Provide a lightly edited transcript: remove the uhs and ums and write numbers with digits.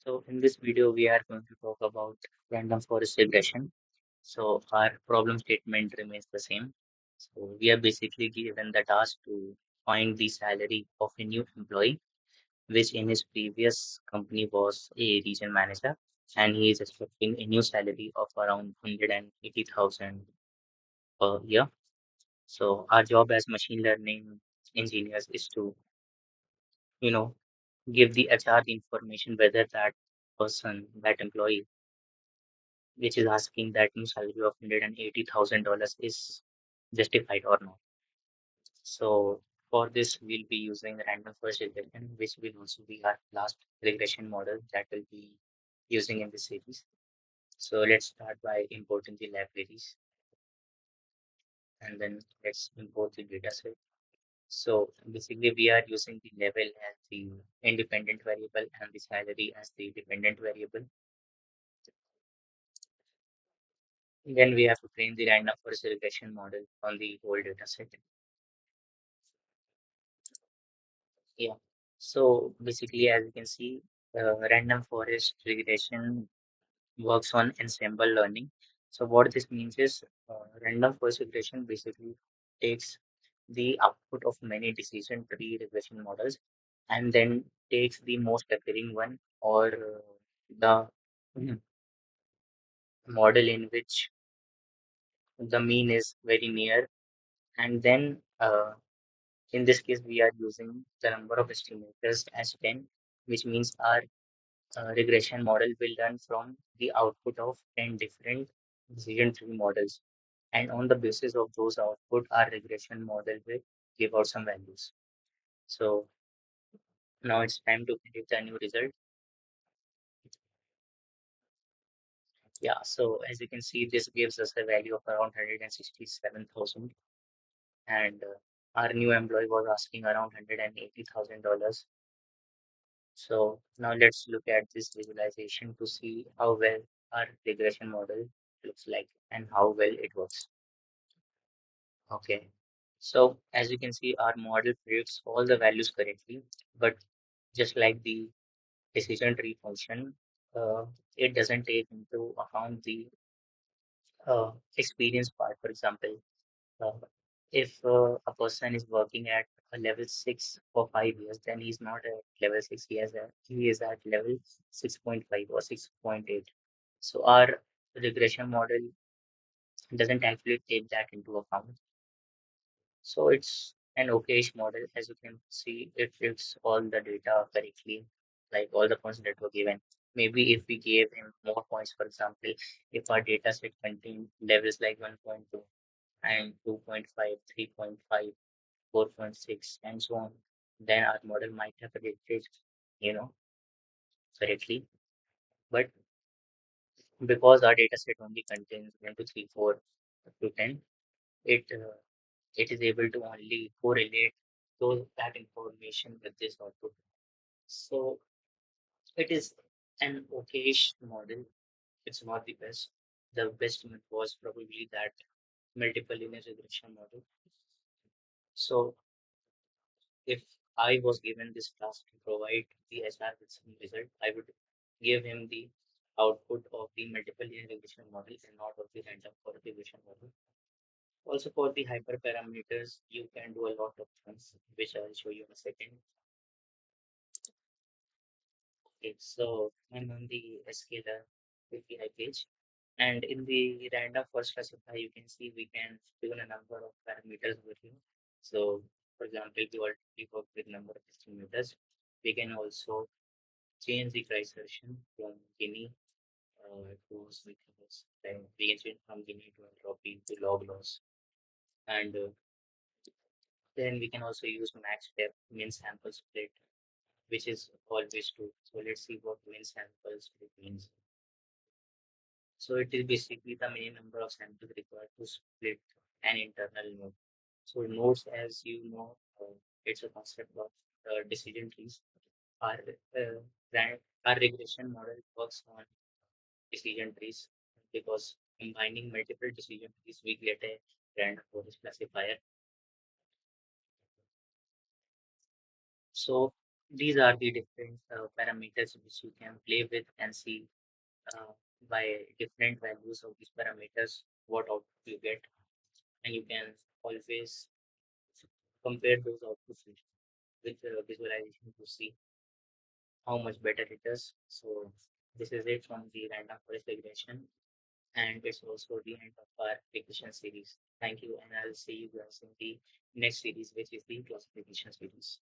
So in this video, we are going to talk about random forest regression. So our problem statement remains the same. So we are basically given the task to find the salary of a new employee, which in his previous company was a region manager, and he is expecting a new salary of around 180,000 per year. So our job as machine learning engineers is to, you know, give the HR the information whether that person, that employee which is asking that new salary of $180,000 is justified or not. So for this, we'll be using random forest regression, which will also be our last regression model that we'll be using in this series. So let's start by importing the libraries and then let's import the data set. So basically, we are using the level as the independent variable and the salary as the dependent variable. Then we have to train the random forest regression model on the whole data set. Yeah. So basically, as you can see, random forest regression works on ensemble learning. So what this means is random forest regression basically takes the output of many decision tree regression models and then takes the most occurring one or the mhm, model in which the mean is very near, and then in this case we are using the number of estimators as 10, which means our regression model will learn from the output of 10 different decision tree models. And on the basis of those output, our regression model will give out some values. So now it's time to predict the new result. Yeah, so as you can see, this gives us a value of around 167,000. And our new employee was asking around $180,000. So now let's look at this visualization to see how well our regression model looks like and how well it works. Okay. So as you can see, our model predicts all the values correctly, but just like the decision tree function, uh, it doesn't take into account the experience part. For example, uh, if a person is working at a level 6 for 5 years, then he's not at level 6. He is at level 6.5 or 6.8. So our regression model doesn't actually take that into account. So it's an okayish model. As you can see, it fits all the data correctly, like all the points that were given. Maybe if we gave him more points, for example, if our data set contained levels like 1.2 and 2.5, 3.5, 4.6, and so on, then our model might have predicted, you know, correctly. But because our data set only contains 1 to 3, 4 up to 10, it it is able to only correlate that information with this output. So it is an okayish model. It's not the best. The best one was probably that multiple linear regression model. So if I was given this task to provide the HR with some result, I would give him the output of the multiple linear regression model and not of the random forest regression model. Also for the hyperparameters, you can do a lot of things, which I'll show you in a second. Okay, so I'm on the scalar API page, and in the random first specify, you can see we can tune a number of parameters over here. So, for example, we already work with number of estimators. We can also change the criterization from Gini to something else. Then we can change from Gini to entropy to log loss, and then we can also use max depth, min sample split, which is always true. So let's see what min sample split means. So it is basically the minimum number of samples required to split an internal node. So nodes, as you know, it's a concept of decision trees. Our our regression model works on decision trees because combining multiple decision trees, we get a random forest classifier. So These are the different parameters which you can play with and see uh, by different values of these parameters what output you get, and you can always compare those outputs with visualization to see how much better it is. So this is it from the random forest regression, and it's also the end of our regression series. Thank you, and I'll see you guys in the next series, which is the classification series.